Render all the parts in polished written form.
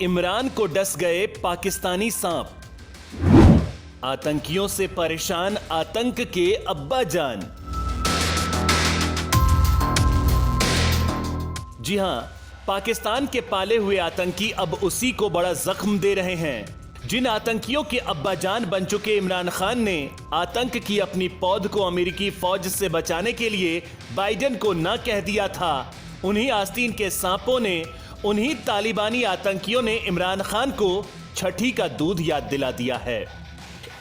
इमरान को डस गए पाकिस्तानी सांप। आतंकियों से परेशान आतंक के अब्बा जान। जी हां, पाकिस्तान के पाले हुए आतंकी अब उसी को बड़ा जख्म दे रहे हैं। जिन आतंकियों के अब्बा जान बन चुके इमरान खान ने आतंक की अपनी पौध को अमेरिकी फौज से बचाने के लिए बाइडेन को न कह दिया था, उन्हीं आस्तीन के सांपों ने, उन्हीं तालिबानी आतंकियों ने इमरान खान को छठी का दूध याद दिला दिया है।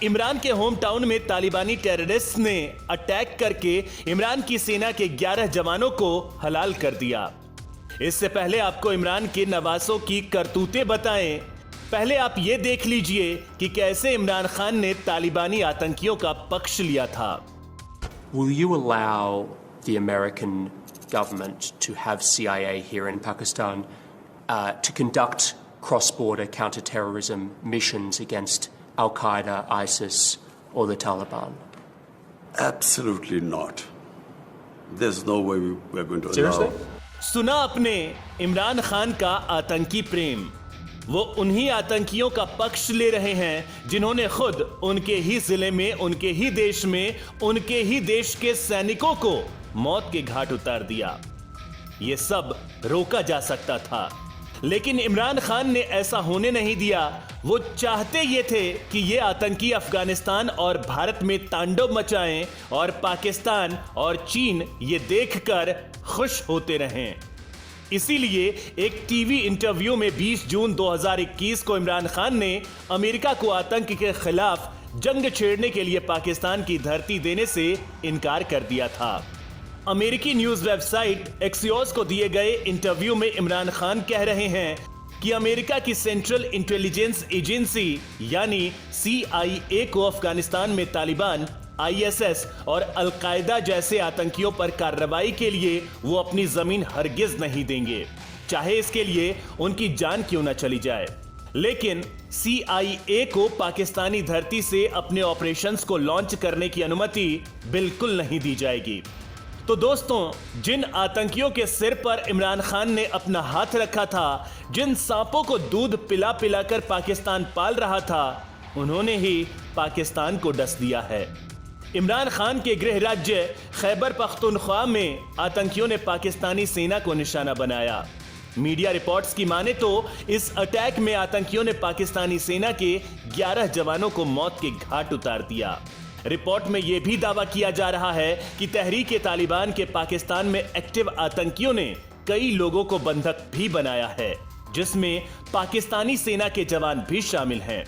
इमरान के होम टाउन में तालिबानी टेररिस्ट ने अटैक करके इमरान की सेना के 11 जवानों को हलाल कर दिया। इससे पहले आपको इमरान के नवासों की करतूतें बताएं, पहले आप ये देख लीजिए कि कैसे इमरान खान ने तालिबानी आतंकियों का पक्ष लिया था। Will you allow the American government to have CIA here in Pakistan to conduct cross-border counter-terrorism missions against Al-Qaeda, ISIS, or the Taliban? Absolutely not. There's no way we're going to Seriously? allow. सुना आपने इमरान खान का आतंकी प्रेम। वो उन्हीं आतंकियों का पक्ष ले रहे हैं जिन्होंने खुद उनके ही जिले में, उनके ही देश में, उनके ही देश के सैनिकों को मौत के घाट उतार दिया। ये सब रोका जा सकता था, लेकिन इमरान खान ने ऐसा होने नहीं दिया। वो चाहते ये थे कि ये आतंकी अफगानिस्तान और भारत में तांडव मचाएं और पाकिस्तान और चीन ये देखकर खुश होते रहें। इसीलिए एक टीवी इंटरव्यू में 20 जून 2021 को इमरान खान ने अमेरिका को आतंक के खिलाफ जंग छेड़ने के लिए पाकिस्तान की धरती देने से इनकार कर दिया था। अमेरिकी न्यूज वेबसाइट एक्सियोस को दिए गए इंटरव्यू में इमरान खान कह रहे हैं कि अमेरिका की सेंट्रल इंटेलिजेंस एजेंसी यानी CIA को अफगानिस्तान में तालिबान, ISS और अल-कायदा जैसे आतंकियों पर कार्रवाई के लिए वो अपनी जमीन हरगिज नहीं देंगे, चाहे इसके लिए उनकी जान क्यों न चली जाए। लेकिन CIA को पाकिस्तानी धरती से अपने ऑपरेशंस को लॉन्च करने की अनुमति बिल्कुल नहीं दी जाएगी। तो दोस्तों, जिन आतंकियों के सिर पर इमरान खान ने अपना हाथ रखा था, जिन सांपों को दूध पिला पिलाकर पाकिस्तान पाल रहा था, उन्होंने ही पाकिस्तान को डस दिया है। इमरान खान के गृह राज्य खैबर पख्तूनख्वा में आतंकियों ने पाकिस्तानी सेना को निशाना बनाया। मीडिया रिपोर्ट्स की माने तो इस अटैक में आतंकियों ने पाकिस्तानी सेना के 11 जवानों को मौत के घाट उतार दिया। रिपोर्ट में यह भी दावा किया जा रहा है कि तहरीक-ए-तालिबान के पाकिस्तान में एक्टिव आतंकियों ने कई लोगों को बंधक भी बनाया है, जिसमें पाकिस्तानी सेना के जवान भी शामिल हैं।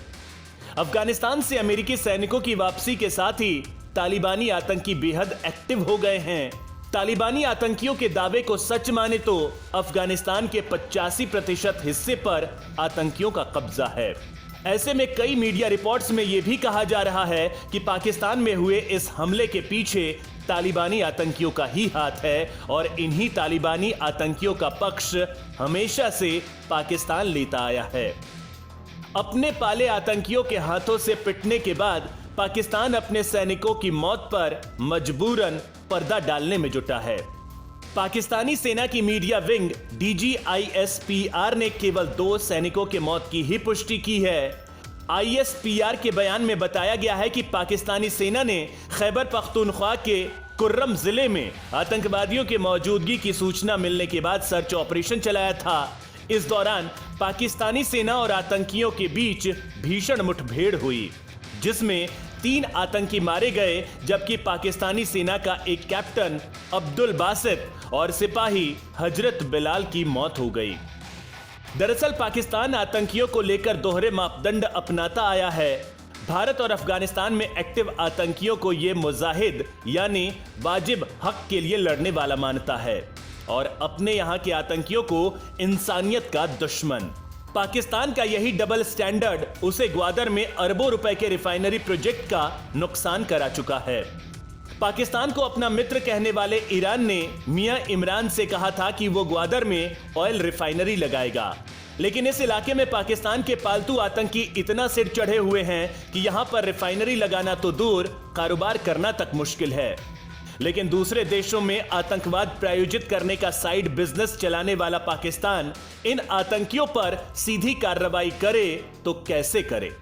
अफगानिस्तान से अमेरिकी सैनिकों की वापसी के साथ ही तालिबानी आतंकी बेहद एक्टिव हो गए हैं। तालिबानी आतंकियों के दावे को सच माने तो अफगानिस्तान के 85% हिस्से पर आतंकियों का कब्जा है। ऐसे में कई मीडिया रिपोर्ट्स में यह भी कहा जा रहा है कि पाकिस्तान में हुए इस हमले के पीछे तालिबानी आतंकियों का ही हाथ है और इन्हीं तालिबानी आतंकियों का पक्ष हमेशा से पाकिस्तान लेता आया है। अपने पाले आतंकियों के हाथों से पिटने के बाद पाकिस्तान अपने सैनिकों की मौत पर मजबूरन पर्दा डालने में जुटा है। पाकिस्तानी सेना की मीडिया विंग DGISPR ने केवल 2 सैनिकों के मौत की ही पुष्टि की है। ISPR के बयान में बताया गया है कि पाकिस्तानी सेना ने खैबर पख्तूनख्वा के कुर्रम जिले में आतंकवादियों के मौजूदगी की सूचना मिलने के बाद सर्च ऑपरेशन चलाया था। इस दौरान पाकिस्तानी सेना और आतंकियों के बीच भीषण मुठभेड़ हुई, जिसमें 3 आतंकी मारे गए, जबकि पाकिस्तानी सेना का एक कैप्टन अब्दुल बासित और सिपाही हजरत बिलाल की मौत हो गई। दरअसल पाकिस्तान आतंकियों को लेकर दोहरे मापदंड अपनाता आया है। भारत और अफगानिस्तान में एक्टिव आतंकियों को यह मुजाहिद यानी वाजिब हक के लिए लड़ने वाला मानता है और अपने यहां के आतंकियों को इंसानियत का दुश्मन। पाकिस्तान का यही डबल स्टैंडर्ड उसे ग्वादर में अरबों रुपए के रिफाइनरी प्रोजेक्ट का नुकसान करा चुका है। पाकिस्तान को अपना मित्र कहने वाले ईरान ने मियां इमरान से कहा था कि वो ग्वादर में ऑयल रिफाइनरी लगाएगा, लेकिन इस इलाके में पाकिस्तान के पालतू आतंकी इतना सिर चढ़े हुए हैं कि यहां पर रिफाइनरी लगाना तो दूर, कारोबार करना तक मुश्किल है। लेकिन दूसरे देशों में आतंकवाद प्रायोजित करने का साइड बिजनेस चलाने वाला पाकिस्तान इन आतंकियों पर सीधी कार्रवाई करे तो कैसे करे?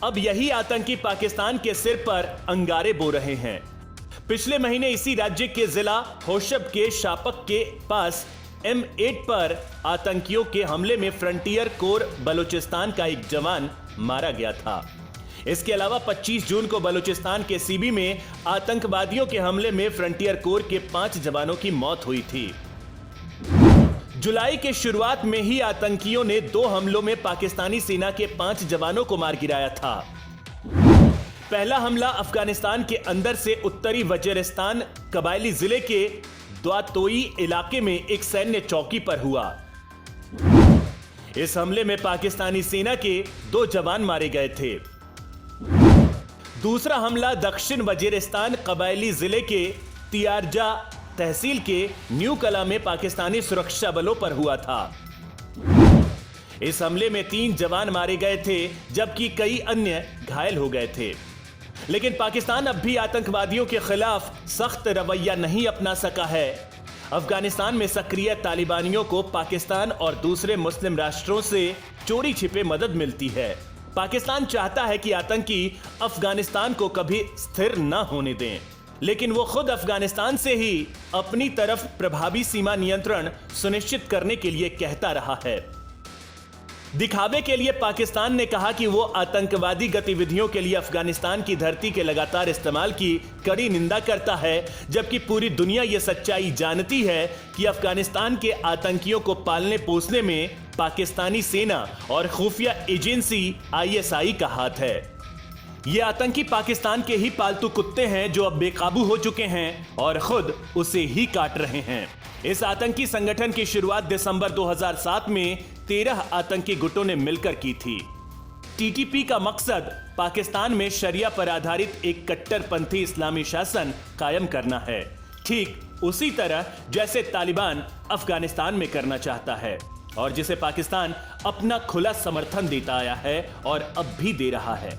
अब यही आतंकी पाकिस्तान के सिर पर अंगारे बो रहे हैं। पिछले महीने इसी राज्य के जिला होशब के शापक के पास M8 पर आतंकियों के हमले में फ्रंटियर कोर बलूचिस्तान का एक जवान मारा गया था। इसके अलावा 25 जून को बलूचिस्तान के सीबी में आतंकवादियों के हमले में फ्रंटियर कोर के 5 जवानों की मौत हुई थी। जुलाई के शुरुआत में ही आतंकियों ने 2 हमलों में पाकिस्तानी सेना के 5 जवानों को मार गिराया था। पहला हमला अफगानिस्तान के अंदर से उत्तरी वजीरिस्तान कबायली जिले के द्वातोई इलाके में एक सैन्य चौकी पर हुआ। इस हमले में पाकिस्तानी सेना के 2 जवान मारे गए थे। दूसरा हमला दक्षिण वजीरिस्तान कबायली जिले के तियारजा तहसील के न्यू कला में पाकिस्तानी सुरक्षा बलों पर हुआ था। इस हमले में 3 जवान मारे गए थे जबकि कई अन्य घायल हो गए थे। लेकिन पाकिस्तान अब भी आतंकवादियों के खिलाफ सख्त रवैया नहीं अपना सका है। अफगानिस्तान में सक्रिय तालिबानियों को पाकिस्तान और दूसरे मुस्लिम राष्ट्रों से चोरी छिपे मदद मिलती है। पाकिस्तान चाहता है कि आतंकी अफगानिस्तान को कभी स्थिर न होने दें, लेकिन वो खुद अफगानिस्तान से ही अपनी तरफ प्रभावी सीमा नियंत्रण सुनिश्चित करने के लिए कहता रहा है। दिखावे के लिए पाकिस्तान ने कहा कि वो आतंकवादी गतिविधियों के लिए अफगानिस्तान की धरती के लगातार इस्तेमाल की कड़ी निंदा करता है, जबकि पूरी दुनिया ये सच्चाई जानती है कि अफगानिस्तान के आतंकियों को पालने पोसने में पाकिस्तानी सेना और खुफिया एजेंसी ISI का हाथ है। ये आतंकी पाकिस्तान के ही पालतू कुत्ते हैं जो अब बेकाबू हो चुके हैं और खुद उसे ही काट रहे हैं। इस आतंकी संगठन की शुरुआत दिसंबर 2007 में 13 आतंकी गुटों ने मिलकर की थी। TTP का मकसद पाकिस्तान में शरिया पर आधारित एक कट्टरपंथी इस्लामी शासन कायम करना है, ठीक उसी तरह जैसे तालिबान अफगानिस्तान में करना चाहता है और जिसे पाकिस्तान अपना खुला समर्थन देता आया है और अब भी दे रहा है।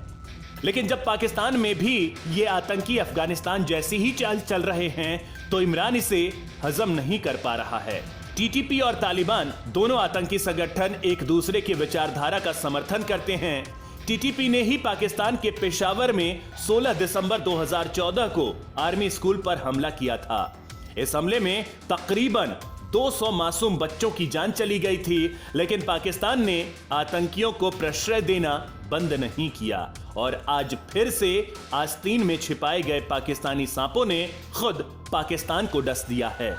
लेकिन जब पाकिस्तान में भी ये आतंकी अफगानिस्तान जैसी ही चाल चल रहे हैं तो इमरान इसे हजम नहीं कर पा रहा है। TTP और तालिबान दोनों आतंकी संगठन एक दूसरे की विचारधारा का समर्थन करते हैं। TTP ने ही पाकिस्तान के पेशावर में 16 दिसंबर 2014 को आर्मी स्कूल पर हमला किया था। इस हमले में तकरीबन 200 मासूम बच्चों की जान चली गई थी, लेकिन पाकिस्तान ने आतंकियों को प्रश्रय देना बंद नहीं किया और आज फिर से आस्तीन में छिपाए गए पाकिस्तानी सांपों ने खुद पाकिस्तान को डस दिया है।